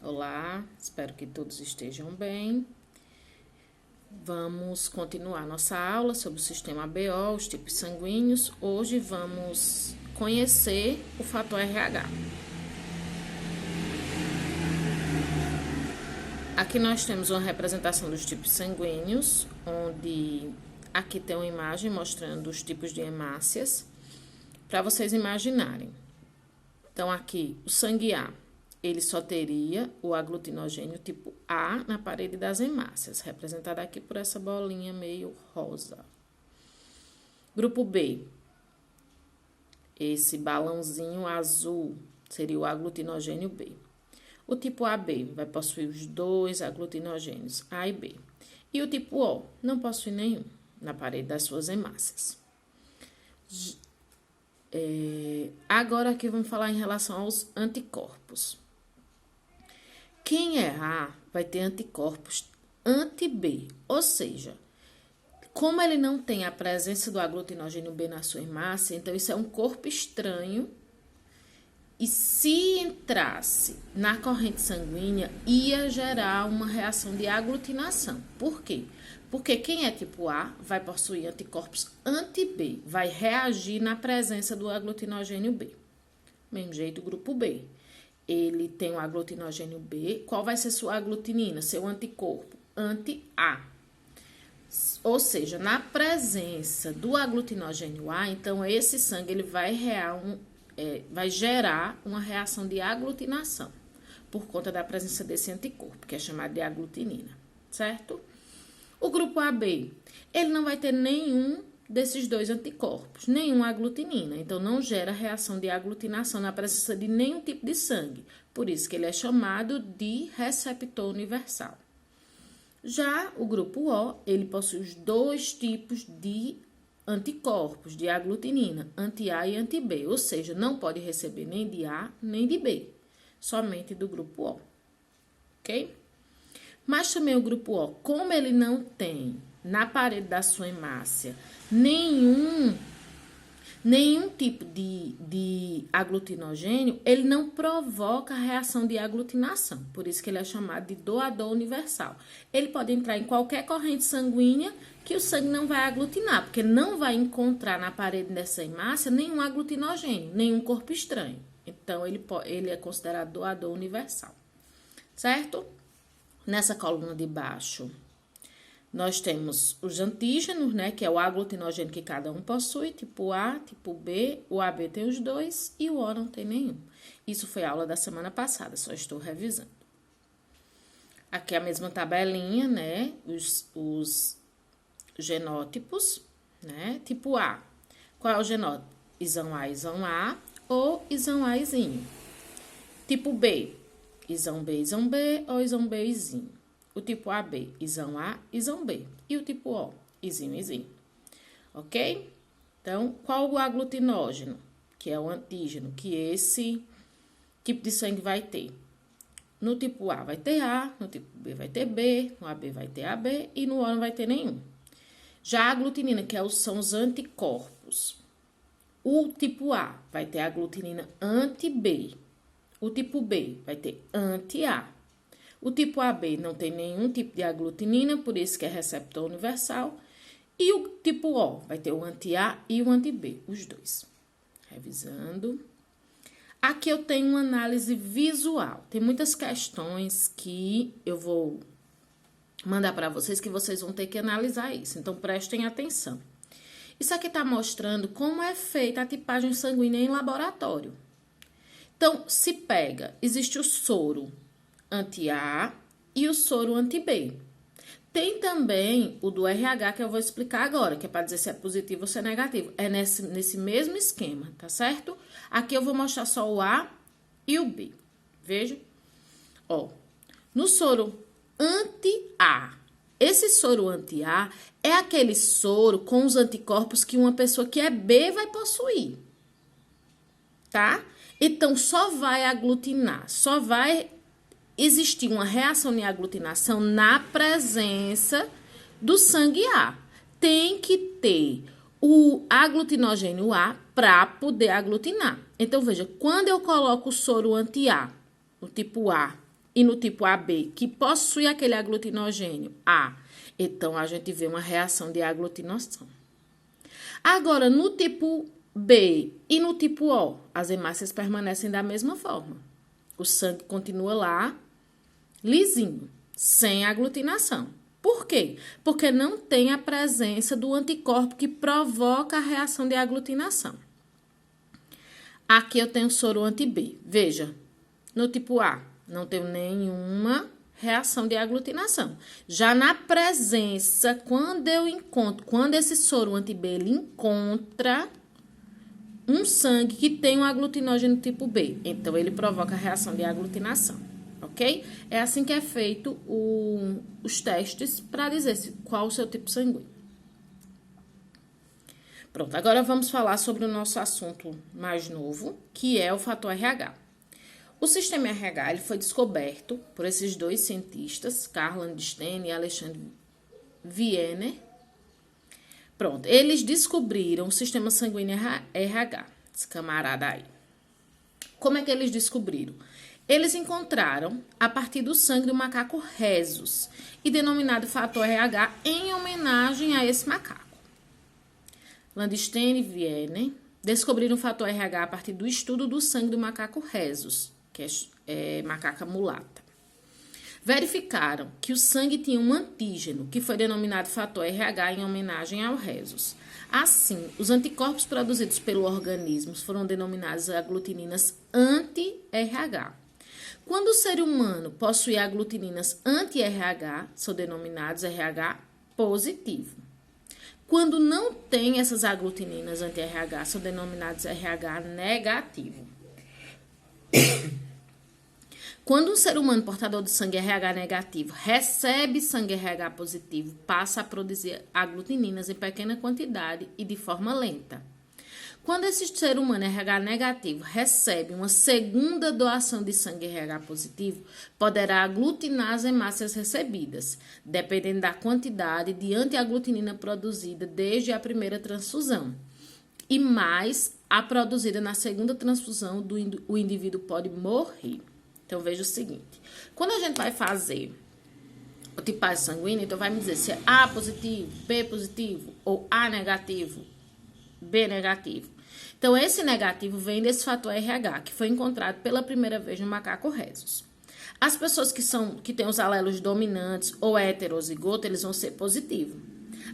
Olá, espero que todos estejam bem. Vamos continuar nossa aula sobre o sistema ABO, os tipos sanguíneos. Hoje vamos conhecer o fator RH. Aqui nós temos uma representação dos tipos sanguíneos, onde aqui tem uma imagem mostrando os tipos de hemácias, para vocês imaginarem. Então, aqui, o sangue A, ele só teria o aglutinogênio tipo A na parede das hemácias, representada aqui por essa bolinha meio rosa. Grupo B, esse balãozinho azul seria o aglutinogênio B. O tipo AB vai possuir os dois aglutinogênios, A e B. E o tipo O não possui nenhum na parede das suas hemácias. Agora aqui vamos falar em relação aos anticorpos. Quem é A vai ter anticorpos anti-B, ou seja, como ele não tem a presença do aglutinogênio B na sua hemácia, então isso é um corpo estranho. E se entrasse na corrente sanguínea, ia gerar uma reação de aglutinação. Por quê? Porque quem é tipo A vai possuir anticorpos anti-B, vai reagir na presença do aglutinogênio B. Mesmo jeito, o grupo B. Ele tem o aglutinogênio B. Qual vai ser sua aglutinina? Seu anticorpo? Anti-A. Ou seja, na presença do aglutinogênio A, então esse sangue ele vai gerar uma reação de aglutinação por conta da presença desse anticorpo, que é chamado de aglutinina, certo? O grupo AB, ele não vai ter nenhum desses dois anticorpos, nenhuma aglutinina, então não gera reação de aglutinação na presença de nenhum tipo de sangue, por isso que ele é chamado de receptor universal. Já o grupo O, ele possui os dois tipos de anticorpos de aglutinina, anti-A e anti-B, ou seja, não pode receber nem de A nem de B, somente do grupo O, ok? Mas também o grupo O, como ele não tem na parede da sua hemácia nenhum tipo de aglutinogênio, ele não provoca reação de aglutinação, por isso que ele é chamado de doador universal. Ele pode entrar em qualquer corrente sanguínea que o sangue não vai aglutinar, porque não vai encontrar na parede dessa hemácia nenhum aglutinogênio, nenhum corpo estranho. Então, ele é considerado doador universal, certo? Nessa coluna de baixo, nós temos os antígenos, né, que é o aglutinogênio que cada um possui, tipo A, tipo B, o AB tem os dois e o O não tem nenhum. Isso foi a aula da semana passada, só estou revisando. Aqui a mesma tabelinha, né, os genótipos, né, tipo A. Qual é o genótipo? Isão A, isão A ou isão A, izinho. Tipo B, isão B ou isão B, izinho. O tipo AB, isão A, isão B. E o tipo O, izinho, izinho. Ok? Então, qual o aglutinógeno? Que é o antígeno, que esse tipo de sangue vai ter. No tipo A vai ter A, no tipo B vai ter B, no AB vai ter AB e no O não vai ter nenhum. Já a aglutinina, que são os anticorpos. O tipo A vai ter a aglutinina anti-B. O tipo B vai ter anti-A. O tipo AB não tem nenhum tipo de aglutinina, por isso que é receptor universal. E o tipo O vai ter o anti-A e o anti-B, os dois. Revisando. Aqui eu tenho uma análise visual. Tem muitas questões que eu vou mandar para vocês que vocês vão ter que analisar isso. Então, prestem atenção. Isso aqui está mostrando como é feita a tipagem sanguínea em laboratório. Então, se pega, existe o soro anti-A e o soro anti-B. Tem também o do RH, que eu vou explicar agora, que é para dizer se é positivo ou se é negativo. É nesse mesmo esquema, tá certo? Aqui eu vou mostrar só o A e o B. Veja. Ó, no soro anti-A. Esse soro anti-A é aquele soro com os anticorpos que uma pessoa que é B vai possuir, tá? Então, só vai aglutinar, só vai existir uma reação de aglutinação na presença do sangue A. Tem que ter o aglutinogênio A para poder aglutinar. Então, veja, quando eu coloco o soro anti-A, o tipo A, e no tipo AB, que possui aquele aglutinogênio A, então a gente vê uma reação de aglutinação. Agora, no tipo B e no tipo O, as hemácias permanecem da mesma forma. O sangue continua lá, lisinho, sem aglutinação. Por quê? Porque não tem a presença do anticorpo que provoca a reação de aglutinação. Aqui eu tenho soro anti-B. Veja, no tipo A, não tenho nenhuma reação de aglutinação. Já na presença, quando esse soro anti-B ele encontra um sangue que tem um aglutinógeno tipo B, então ele provoca a reação de aglutinação, ok? É assim que é feito os testes para dizer qual o seu tipo sanguíneo. Pronto, agora vamos falar sobre o nosso assunto mais novo, que é o fator RH. O sistema RH ele foi descoberto por esses dois cientistas, Karl Landstein e Alexandre Vienner. Pronto, eles descobriram o sistema sanguíneo RH, esse camarada aí. Como é que eles descobriram? Eles encontraram a partir do sangue do macaco Rhesus e denominado fator RH em homenagem a esse macaco. Landstein e Vienner descobriram o fator RH a partir do estudo do sangue do macaco Rhesus, que é macaca mulata. Verificaram que o sangue tinha um antígeno, que foi denominado fator RH em homenagem ao Rhesus. Assim, os anticorpos produzidos pelo organismo foram denominados aglutininas anti-RH. Quando o ser humano possui aglutininas anti-RH, são denominados RH positivo. Quando não tem essas aglutininas anti-RH, são denominados RH negativo. Quando um ser humano portador de sangue RH negativo recebe sangue RH positivo, passa a produzir aglutininas em pequena quantidade e de forma lenta. Quando esse ser humano RH negativo recebe uma segunda doação de sangue RH positivo, poderá aglutinar as hemácias recebidas, dependendo da quantidade de antiaglutinina produzida desde a primeira transfusão, e mais a produzida na segunda transfusão, o indivíduo pode morrer. Então, veja o seguinte, quando a gente vai fazer o tipagem sanguínea, então vai me dizer se é A positivo, B positivo, ou A negativo, B negativo. Então, esse negativo vem desse fator RH, que foi encontrado pela primeira vez no macaco Rhesus. As pessoas que têm os alelos dominantes ou heterozigoto, eles vão ser positivos.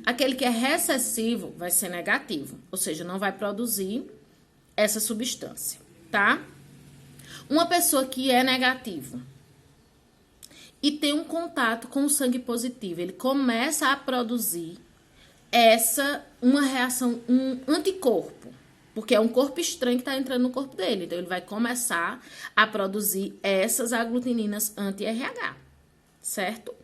Aquele que é recessivo vai ser negativo, ou seja, não vai produzir essa substância, tá? Uma pessoa que é negativo e tem um contato com o sangue positivo, ele começa a produzir uma reação, um anticorpo, porque é um corpo estranho que está entrando no corpo dele. Então, ele vai começar a produzir essas aglutininas anti-RH, certo?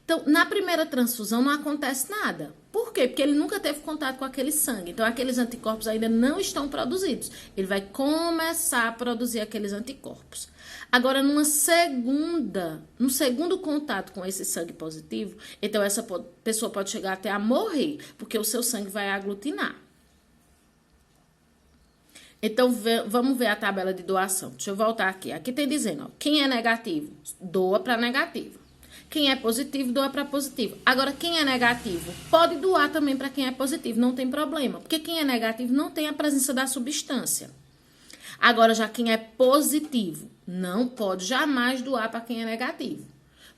Então, na primeira transfusão não acontece nada. Por quê? Porque ele nunca teve contato com aquele sangue. Então, aqueles anticorpos ainda não estão produzidos. Ele vai começar a produzir aqueles anticorpos. Agora, no segundo contato com esse sangue positivo, então essa pessoa pode chegar até a morrer, porque o seu sangue vai aglutinar. Então, vamos ver a tabela de doação. Deixa eu voltar aqui. Aqui tem dizendo, ó, quem é negativo, doa para negativo. Quem é positivo, doa para positivo. Agora, quem é negativo, pode doar também para quem é positivo, não tem problema. Porque quem é negativo não tem a presença da substância. Agora, já quem é positivo, não pode jamais doar para quem é negativo.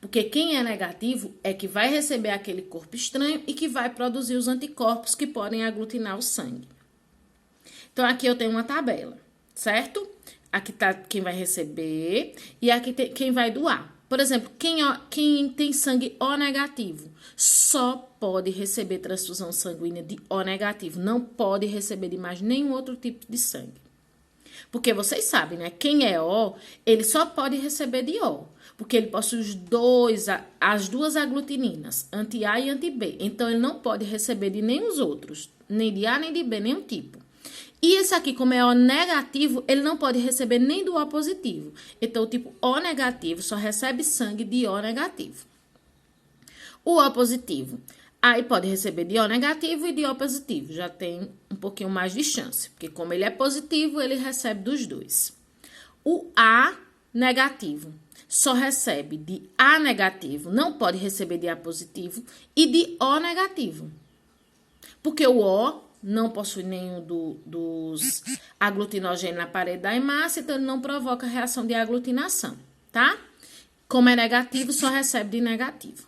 Porque quem é negativo é que vai receber aquele corpo estranho e que vai produzir os anticorpos que podem aglutinar o sangue. Então, aqui eu tenho uma tabela, certo? Aqui tá quem vai receber e aqui tem quem vai doar. Por exemplo, quem tem sangue O negativo só pode receber transfusão sanguínea de O negativo. Não pode receber de mais nenhum outro tipo de sangue. Porque vocês sabem, né? Quem é O, ele só pode receber de O. Porque ele possui as duas aglutininas, anti-A e anti-B. Então, ele não pode receber de nenhum os outros. Nem de A, nem de B, nenhum tipo. E esse aqui, como é O negativo, ele não pode receber nem do O positivo. Então, o tipo O negativo só recebe sangue de O negativo. O O positivo, aí pode receber de O negativo e de O positivo. Já tem um pouquinho mais de chance, porque como ele é positivo, ele recebe dos dois. O A negativo só recebe de A negativo, não pode receber de A positivo e de O negativo. Porque o O não possui nenhum dos aglutinogênios na parede da hemácia, então ele não provoca reação de aglutinação, tá? Como é negativo, só recebe de negativo.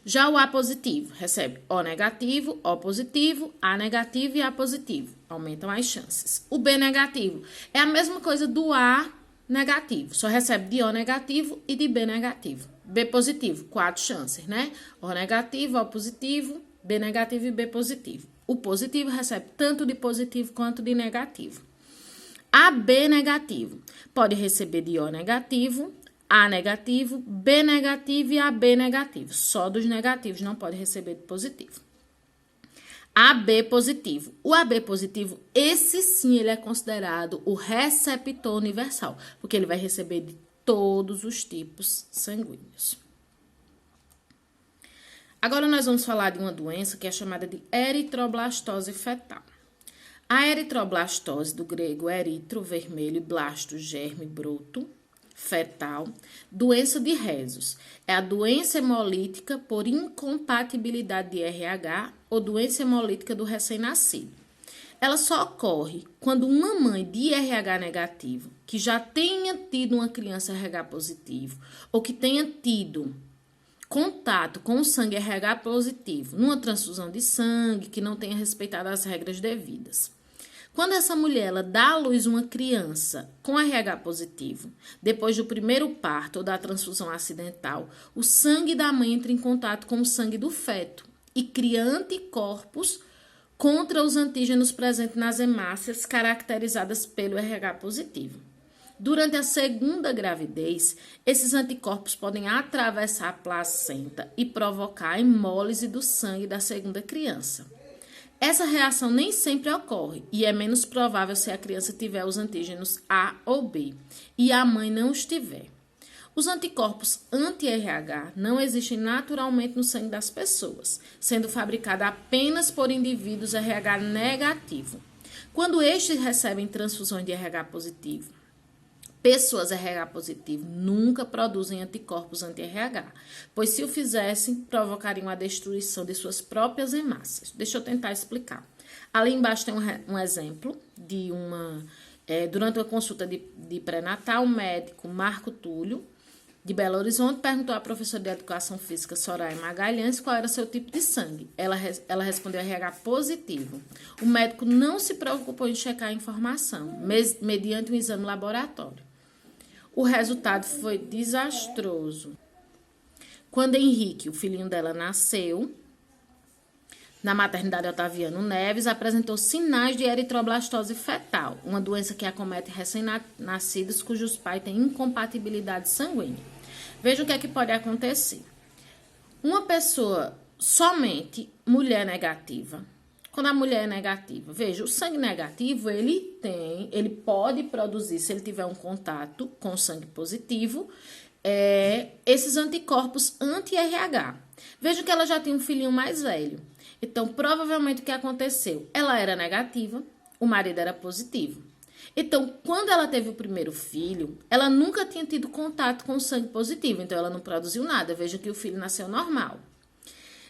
Já o A positivo recebe O negativo, O positivo, A negativo e A positivo. Aumentam as chances. O B negativo é a mesma coisa do A negativo, só recebe de O negativo e de B negativo. B positivo, 4 chances, né? O negativo, O positivo, B negativo e B positivo. O positivo recebe tanto de positivo quanto de negativo. AB negativo pode receber de O negativo, A negativo, B negativo e AB negativo. Só dos negativos não pode receber de positivo. AB positivo. O AB positivo, esse sim, ele é considerado o receptor universal, porque ele vai receber de todos os tipos sanguíneos. Agora nós vamos falar de uma doença que é chamada de eritroblastose fetal. A eritroblastose, do grego eritro, vermelho, e blasto, germe, broto, fetal, doença de Rhesus. É a doença hemolítica por incompatibilidade de RH ou doença hemolítica do recém-nascido. Ela só ocorre quando uma mãe de RH negativo, que já tenha tido uma criança RH positivo, ou que tenha tido contato com o sangue RH positivo numa transfusão de sangue, que não tenha respeitado as regras devidas. Quando essa mulher ela dá à luz uma criança com RH positivo, depois do primeiro parto ou da transfusão acidental, o sangue da mãe entra em contato com o sangue do feto e cria anticorpos contra os antígenos presentes nas hemácias caracterizadas pelo RH positivo. Durante a segunda gravidez, esses anticorpos podem atravessar a placenta e provocar a hemólise do sangue da segunda criança. Essa reação nem sempre ocorre e é menos provável se a criança tiver os antígenos A ou B e a mãe não os tiver. Os anticorpos anti-RH não existem naturalmente no sangue das pessoas, sendo fabricado apenas por indivíduos RH negativo. Quando estes recebem transfusões de RH positivo, pessoas RH positivo nunca produzem anticorpos anti-RH, pois se o fizessem, provocariam a destruição de suas próprias hemácias. Deixa eu tentar explicar. Ali embaixo tem um exemplo de durante uma consulta de pré-natal, o médico Marco Túlio, de Belo Horizonte, perguntou à professora de Educação Física Soraya Magalhães qual era seu tipo de sangue. Ela respondeu RH positivo. O médico não se preocupou em checar a informação, mediante um exame laboratório. O resultado foi desastroso. Quando Henrique, o filhinho dela, nasceu, na maternidade Otaviano Neves, apresentou sinais de eritroblastose fetal, uma doença que acomete recém-nascidos cujos pais têm incompatibilidade sanguínea. Veja o que é que pode acontecer. Uma pessoa, somente mulher negativa, quando a mulher é negativa, veja, o sangue negativo, ele pode produzir, se ele tiver um contato com o sangue positivo, esses anticorpos anti-RH. Veja que ela já tem um filhinho mais velho. Então, provavelmente o que aconteceu? Ela era negativa, o marido era positivo. Então, quando ela teve o primeiro filho, ela nunca tinha tido contato com o sangue positivo, então ela não produziu nada. Veja que o filho nasceu normal.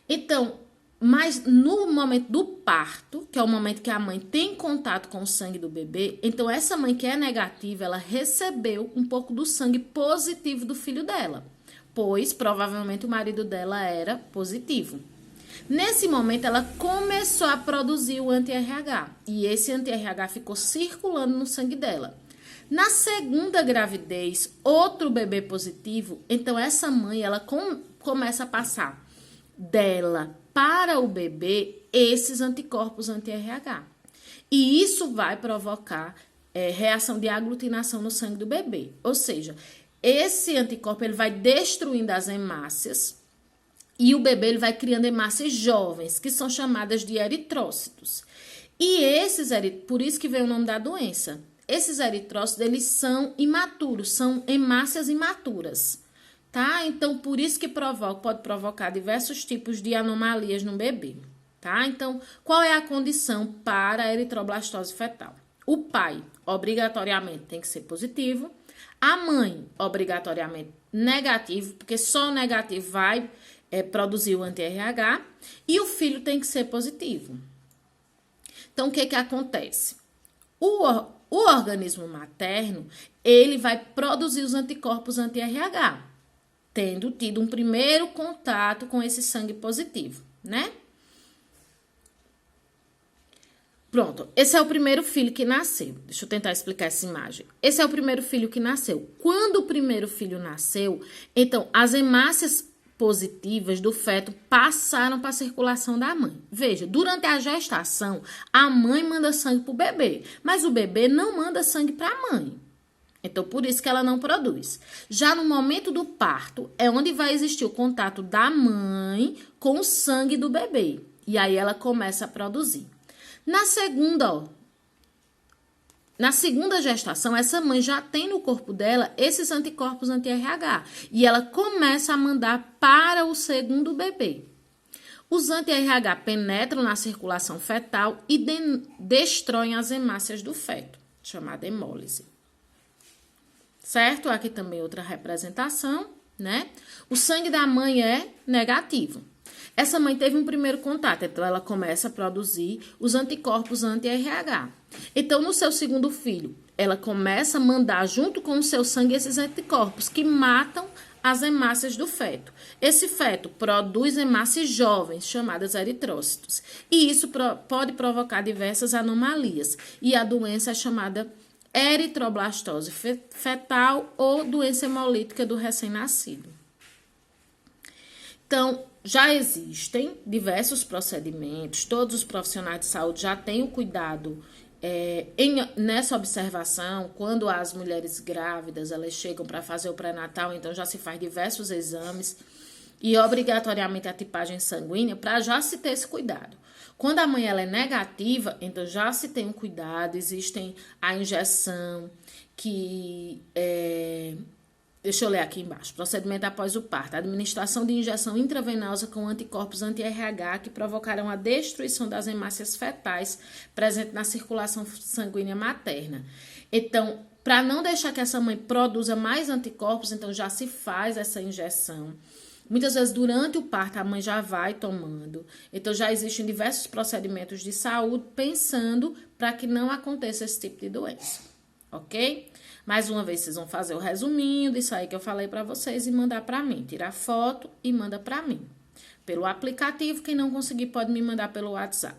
Então, mas no momento do parto, que é o momento que a mãe tem contato com o sangue do bebê, então essa mãe que é negativa, ela recebeu um pouco do sangue positivo do filho dela, pois provavelmente o marido dela era positivo. Nesse momento, ela começou a produzir o anti-RH, e esse anti-RH ficou circulando no sangue dela. Na segunda gravidez, outro bebê positivo, então essa mãe, ela começa a passar dela para o bebê esses anticorpos anti-RH. E isso vai provocar reação de aglutinação no sangue do bebê. Ou seja, esse anticorpo ele vai destruindo as hemácias e o bebê ele vai criando hemácias jovens, que são chamadas de eritrócitos. E por isso que vem o nome da doença. Esses eritrócitos, eles são imaturos, são hemácias imaturas. Tá? Então, por isso que pode provocar diversos tipos de anomalias no bebê, tá? Então, qual é a condição para a eritroblastose fetal? O pai, obrigatoriamente, tem que ser positivo. A mãe, obrigatoriamente, negativo, porque só o negativo vai produzir o anti-RH, e o filho tem que ser positivo. Então, o que acontece? O organismo materno, ele vai produzir os anticorpos anti-RH, tendo tido um primeiro contato com esse sangue positivo, né? Pronto, esse é o primeiro filho que nasceu. Deixa eu tentar explicar essa imagem. Esse é o primeiro filho que nasceu. Quando o primeiro filho nasceu, então, as hemácias positivas do feto passaram para a circulação da mãe. Veja, durante a gestação, a mãe manda sangue para o bebê, mas o bebê não manda sangue para a mãe. Então, por isso que ela não produz. Já no momento do parto, é onde vai existir o contato da mãe com o sangue do bebê. E aí ela começa a produzir. Na segunda gestação, essa mãe já tem no corpo dela esses anticorpos anti-RH. E ela começa a mandar para o segundo bebê. Os anti-RH penetram na circulação fetal e destroem as hemácias do feto, chamada hemólise. Certo? Aqui também outra representação, né? O sangue da mãe é negativo. Essa mãe teve um primeiro contato, então ela começa a produzir os anticorpos anti-RH. Então, no seu segundo filho, ela começa a mandar junto com o seu sangue esses anticorpos que matam as hemácias do feto. Esse feto produz hemácias jovens, chamadas eritrócitos. E isso pode provocar diversas anomalias. E a doença é chamada eritroblastose fetal ou doença hemolítica do recém-nascido. Então, já existem diversos procedimentos, todos os profissionais de saúde já têm o cuidado nessa observação, quando as mulheres grávidas elas chegam para fazer o pré-natal, então já se faz diversos exames e obrigatoriamente a tipagem sanguínea para já se ter esse cuidado. Quando a mãe ela é negativa, então já se tem um cuidado, existem a injeção que deixa eu ler aqui embaixo. Procedimento após o parto. Administração de injeção intravenosa com anticorpos anti-RH que provocarão a destruição das hemácias fetais presentes na circulação sanguínea materna. Então, para não deixar que essa mãe produza mais anticorpos, então já se faz essa injeção. Muitas vezes, durante o parto, a mãe já vai tomando. Então, já existem diversos procedimentos de saúde pensando para que não aconteça esse tipo de doença. Ok? Mais uma vez, vocês vão fazer o resuminho disso aí que eu falei para vocês e mandar para mim. Tirar foto e manda para mim. Pelo aplicativo, quem não conseguir pode me mandar pelo WhatsApp.